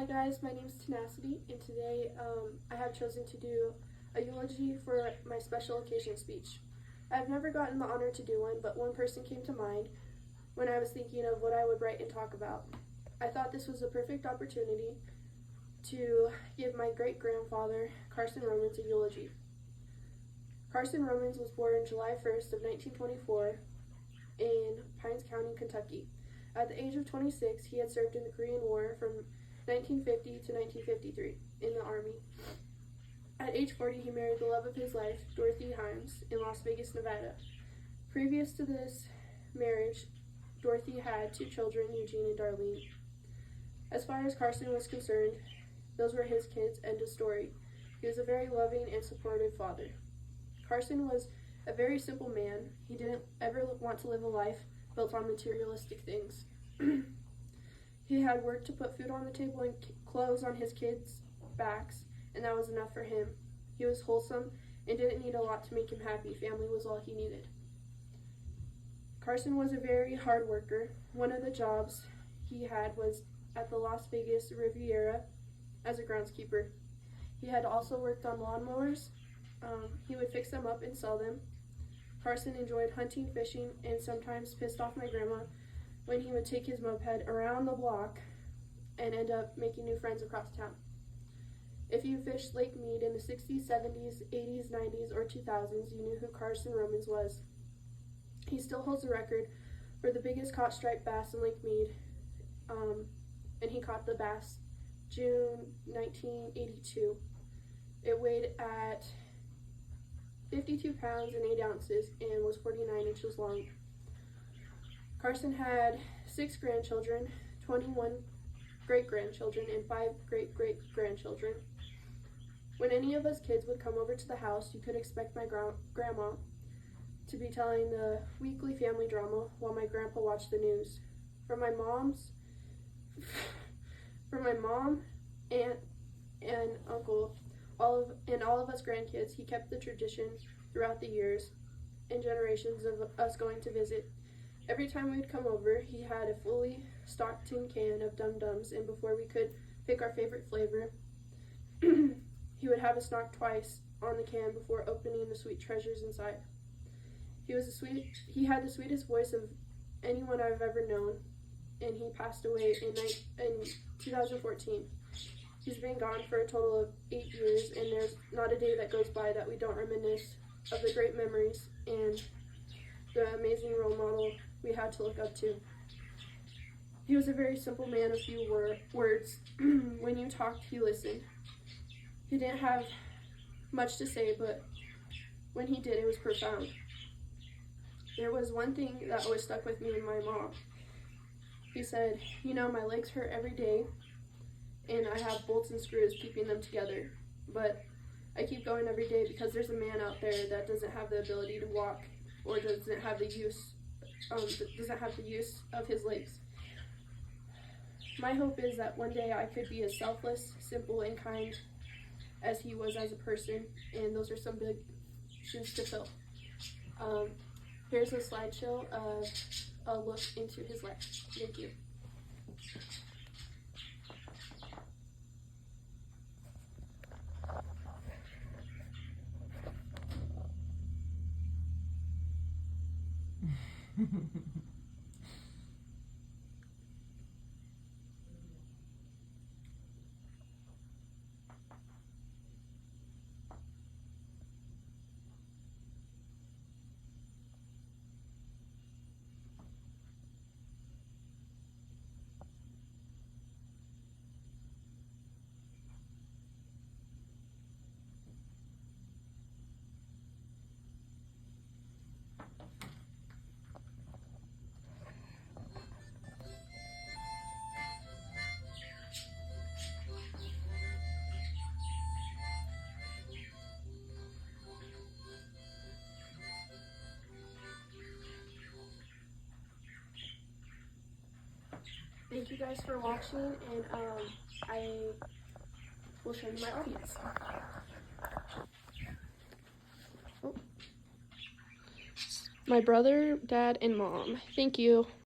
Hi guys, my name is Tenacity, and today I have chosen to do a eulogy for my special occasion speech. I've never gotten the honor to do one, but one person came to mind when I was thinking of what I would write and talk about. I thought this was a perfect opportunity to give my great-grandfather, Carson Romans, a eulogy. Carson Romans was born July 1st of 1924 in Pines County, Kentucky. At the age of 26, he had served in the Korean War from 1950 to 1953 in the Army. At age 40, he married the love of his life, Dorothy Himes, in Las Vegas, Nevada. Previous to this marriage, Dorothy had 2 children, Eugene and Darlene. As far as Carson was concerned, those were his kids, end of story. He was a very loving and supportive father. Carson was a very simple man. He didn't ever want to live a life built on materialistic things. He had work to put food on the table and clothes on his kids' backs, and that was enough for him. He was wholesome and didn't need a lot to make him happy. Family was all he needed. Carson was a very hard worker. One of the jobs he had was at the Las Vegas Riviera as a groundskeeper. He had also worked on lawnmowers. He would fix them up and sell them. Carson enjoyed hunting, fishing, and sometimes pissed off my grandma when he would take his moped around the block and end up making new friends across town. If you fished Lake Mead in the 60s, 70s, 80s, 90s, or 2000s, you knew who Carson Romans was. He still holds the record for the biggest caught striped bass in Lake Mead, and he caught the bass June 1982. It weighed at 52 pounds and 8 ounces and was 49 inches long. Carson had 6 grandchildren, 21 great-grandchildren, and 5 great-great-grandchildren. When any of us kids would come over to the house, you could expect my grandma to be telling the weekly family drama while my grandpa watched the news. For my mom, aunt, and uncle, all of us grandkids, he kept the tradition throughout the years and generations of us going to visit. Every time we'd come over, he had a fully stocked tin can of Dum Dums, and before we could pick our favorite flavor, he would have us knock twice on the can before opening the sweet treasures inside. He had the sweetest voice of anyone I've ever known, and he passed away in 2014. He's been gone for a total of 8 years, and there's not a day that goes by that we don't reminisce of the great memories and the amazing role model we had to look up to. He was a very simple man of few words. When you talked, he listened. He didn't have much to say, but when he did, it was profound. There was one thing that always stuck with me and my mom. He said, "You know, my legs hurt every day, and I have bolts and screws keeping them together, but I keep going every day because there's a man out there that doesn't have the ability to walk or doesn't have the use of his legs. My hope is that one day I could be as selfless, simple, and kind as he was as a person, and those are some big shoes to fill." Here's a slideshow of a look into his life. Thank you. Thank you guys for watching, and I will show you my audience. My brother, dad, and mom. Thank you.